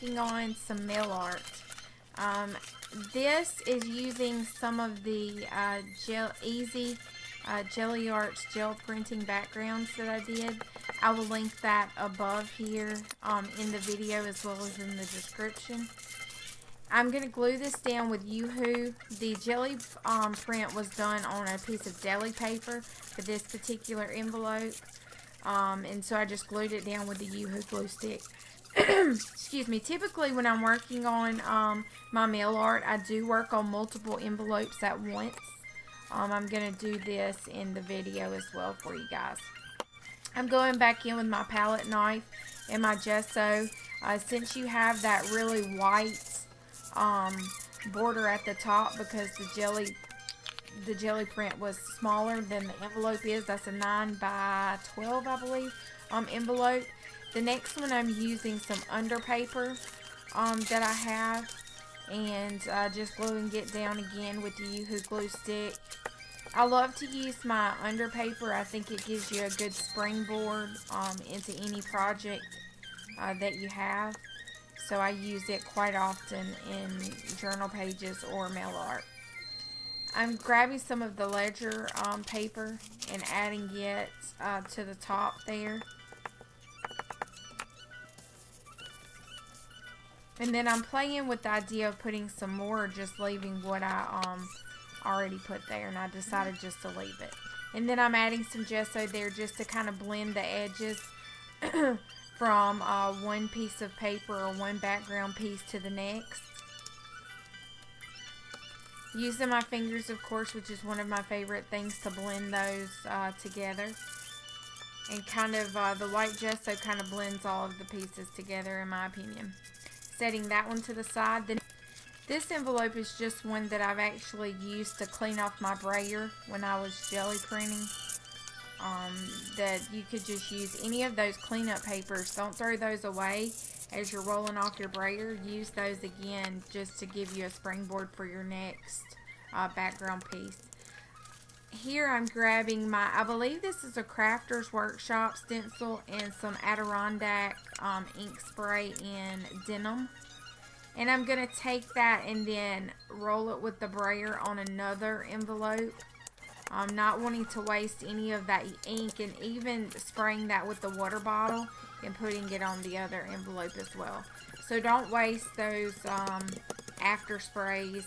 working on some mail art. This is using some of the Gelli Arts gel printing backgrounds that I did. I will link that above here in the video as well as in the description. I'm going to glue this down with Yoo-Hoo. The jelly print was done on a piece of deli paper for this particular envelope. And so I just glued it down with the Yoo-Hoo glue stick. Excuse me. Typically when I'm working on my mail art, I do work on multiple envelopes at once. I'm going to do this in the video as well for you guys. I'm going back in with my palette knife and my gesso. Since you have that really white border at the top, because the jelly print was smaller than the envelope is. That's a 9 by 12, I believe, envelope. The next one I'm using some under paper that I have, and just gluing it down again with the Yoo-Hoo glue stick. I love to use my under paper. I think it gives you a good springboard into any project that you have. So I use it quite often in journal pages or mail art. I'm grabbing some of the ledger paper and adding it to the top there. And then I'm playing with the idea of putting some more, or just leaving what I already put there, and I decided just to leave it. And then I'm adding some gesso there just to kind of blend the edges from one piece of paper or one background piece to the next. Using my fingers, of course, which is one of my favorite things to blend those together. And kind of the white gesso kind of blends all of the pieces together, in my opinion. Setting that one to the side. Then this envelope is just one that I've actually used to clean off my brayer when I was jelly printing. That you could just use any of those cleanup papers. Don't throw those away as you're rolling off your brayer. Use those again just to give you a springboard for your next background piece. Here I'm grabbing my, I believe this is a Crafter's Workshop stencil and some Adirondack ink spray in denim. And I'm going to take that and then roll it with the brayer on another envelope. I'm not wanting to waste any of that ink, and even spraying that with the water bottle and putting it on the other envelope as well. So don't waste those after sprays.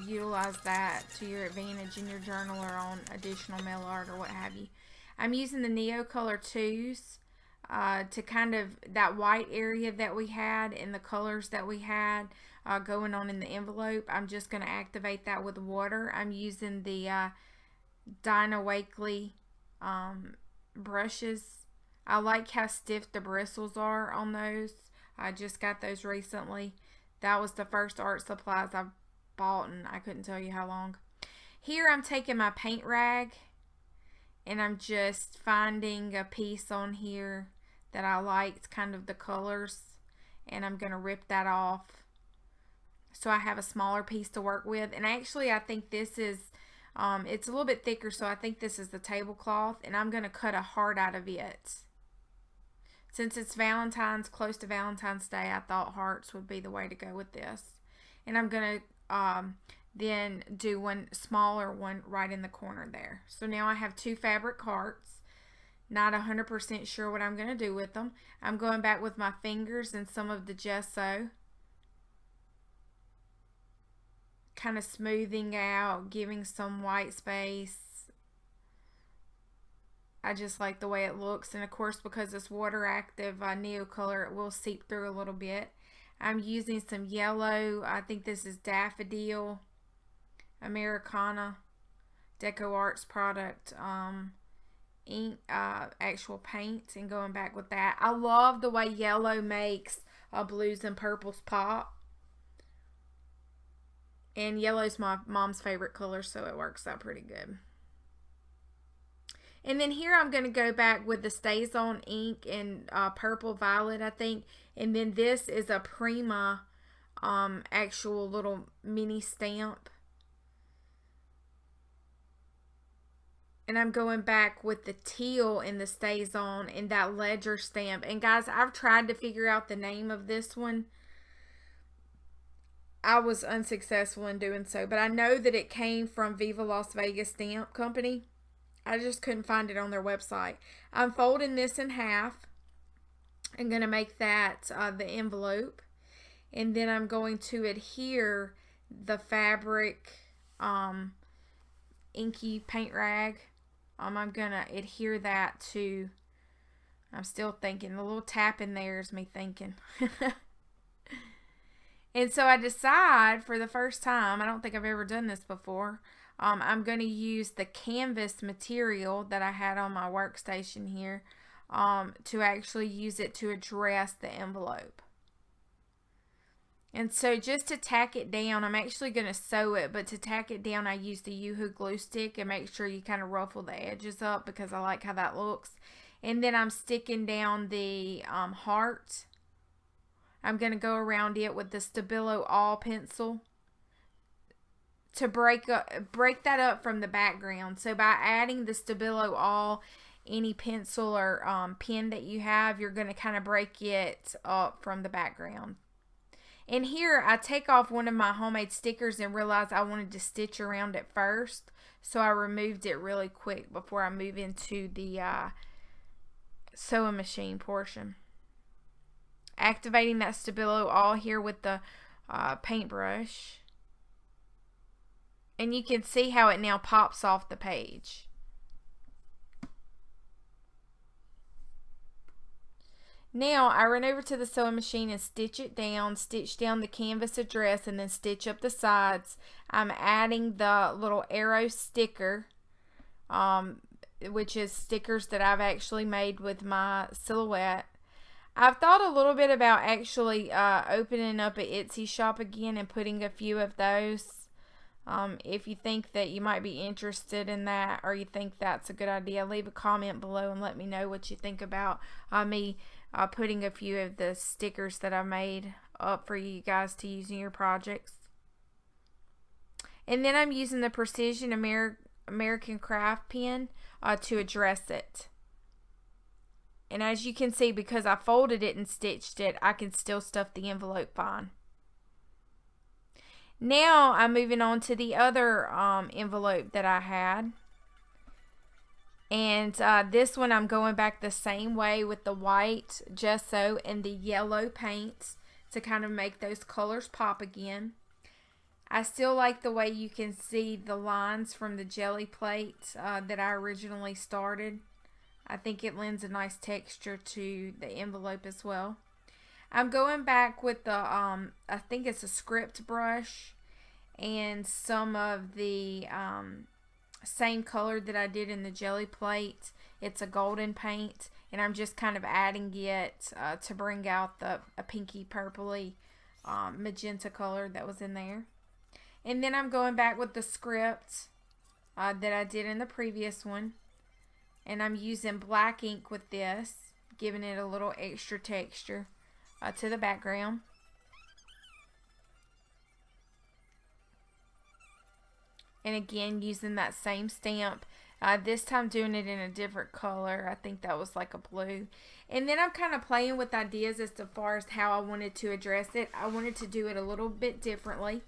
Utilize that to your advantage in your journal or on additional mail art or what have you. I'm using the Neo Color 2s to kind of, that white area that we had and the colors that we had going on in the envelope. I'm just going to activate that with water. I'm using the Dinah Wakely brushes. I like how stiff the bristles are on those. I just got those recently. That was the first art supplies I bought, and I couldn't tell you how long. Here I'm taking my paint rag and I'm just finding a piece on here that I liked, kind of the colors, and I'm going to rip that off so I have a smaller piece to work with. And actually I think this is it's a little bit thicker, so I think this is the tablecloth, and I'm going to cut a heart out of it. Since it's close to Valentine's Day, I thought hearts would be the way to go with this. And I'm going to then do one smaller one right in the corner there. So now I have two fabric hearts. Not 100% sure what I'm going to do with them. I'm going back with my fingers and some of the gesso, kind of smoothing out, giving some white space. I just like the way it looks, and of course because it's water active Neo Color, it will seep through a little bit. I'm using some yellow, I think this is Daffodil Americana Deco Arts product ink, actual paint, and going back with that. I love the way yellow makes blues and purples pop. And yellow's my mom's favorite color, so it works out pretty good. And then here I'm going to go back with the StazOn ink in purple violet, I think. And then this is a Prima actual little mini stamp. And I'm going back with the teal in the StazOn and that ledger stamp. And guys, I've tried to figure out the name of this one. I was unsuccessful in doing so. But I know that it came from Viva Las Vegas Stamp Company. I just couldn't find it on their website. I'm folding this in half. I'm going to make that the envelope. And then I'm going to adhere the fabric inky paint rag. I'm going to adhere that to, I'm still thinking, the little tap in there is me thinking. And so I decide for the first time, I don't think I've ever done this before, I'm going to use the canvas material that I had on my workstation here to actually use it to address the envelope. And so just to tack it down, I'm actually going to sew it, but to tack it down I use the Yoo-Hoo glue stick, and make sure you kind of ruffle the edges up because I like how that looks. And then I'm sticking down the heart. I'm going to go around it with the Stabilo All pencil to break that up from the background. So by adding the Stabilo All, any pencil or pen that you have, you're going to kind of break it up from the background. And here I take off one of my homemade stickers and realize I wanted to stitch around it first. So I removed it really quick before I move into the sewing machine portion. Activating that Stabilo All here with the paintbrush. And you can see how it now pops off the page. Now I run over to the sewing machine and stitch it down, stitch down the canvas address, and then stitch up the sides. I'm adding the little arrow sticker, which is stickers that I've actually made with my silhouette. I've thought a little bit about actually opening up an Etsy shop again and putting a few of those. If you think that you might be interested in that, or you think that's a good idea, leave a comment below and let me know what you think about me putting a few of the stickers that I made up for you guys to use in your projects. And then I'm using the Precision American Craft pen to address it. And as you can see, because I folded it and stitched it, I can still stuff the envelope fine. Now I'm moving on to the other envelope that I had. And this one I'm going back the same way with the white gesso and the yellow paint to kind of make those colors pop again. I still like the way you can see the lines from the jelly plate that I originally started. I think it lends a nice texture to the envelope as well. I'm going back with the, I think it's a script brush and some of the same color that I did in the jelly plate. It's a golden paint, and I'm just kind of adding it to bring out a pinky purpley magenta color that was in there. And then I'm going back with the script that I did in the previous one. And I'm using black ink with this, giving it a little extra texture to the background. And again, using that same stamp. This time doing it in a different color. I think that was like a blue. And then I'm kind of playing with ideas as far as how I wanted to address it. I wanted to do it a little bit differently.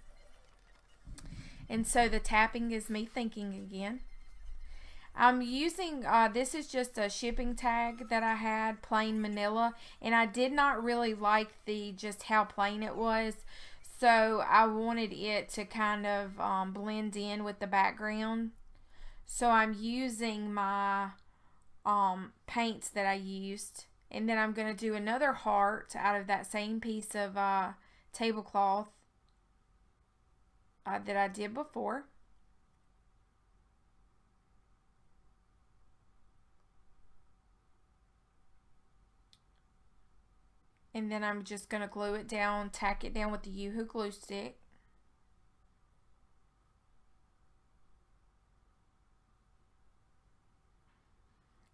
And so the tapping is me thinking again. I'm using, this is just a shipping tag that I had, plain manila, and I did not really like just how plain it was, so I wanted it to kind of blend in with the background. So I'm using my paints that I used, and then I'm going to do another heart out of that same piece of tablecloth that I did before. And then I'm just going to glue it down, tack it down with the Yoo-Hoo glue stick.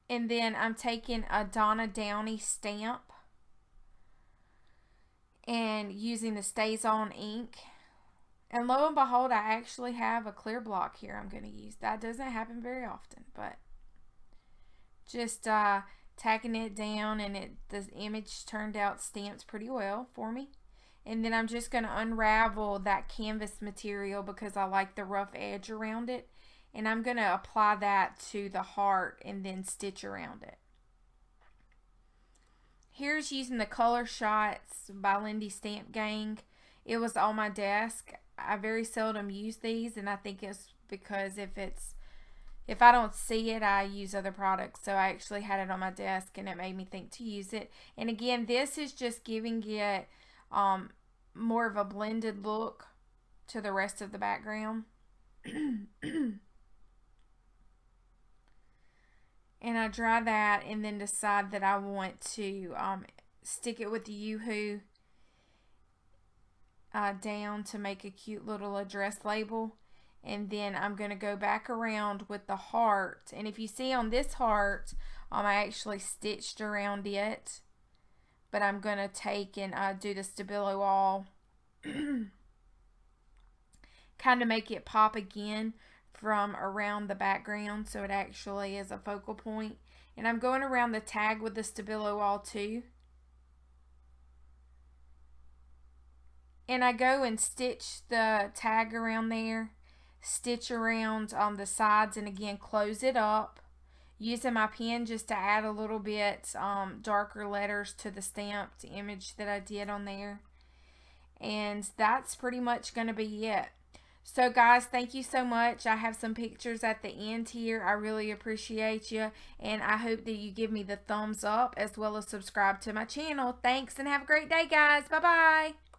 And then I'm taking a Donna Downey stamp and using the StazOn ink. And lo and behold, I actually have a clear block here I'm going to use. That doesn't happen very often, but just tacking it down, and the image turned out stamped pretty well for me. And then I'm just going to unravel that canvas material because I like the rough edge around it. And I'm going to apply that to the heart and then stitch around it. Here's using the Color Shots by Lindy Stamp Gang. It was on my desk. I very seldom use these, and I think it's because if I don't see it, I use other products. So I actually had it on my desk, and it made me think to use it. And again, this is just giving it more of a blended look to the rest of the background. And I dry that and then decide that I want to stick it with the Yoo-hoo down to make a cute little address label. And then I'm going to go back around with the heart. And if you see on this heart, I actually stitched around it. But I'm going to take and do the Stabilo all. Kind of make it pop again from around the background, so it actually is a focal point. And I'm going around the tag with the Stabilo all too. And I go and stitch the tag around there, stitch around on the sides, and again close it up, using my pen just to add a little bit darker letters to the stamped image that I did on there. And that's pretty much going to be it. So guys, thank you so much. I have some pictures at the end here. I really appreciate you, and I hope that you give me the thumbs up as well as subscribe to my channel. Thanks, and have a great day, guys. Bye-bye.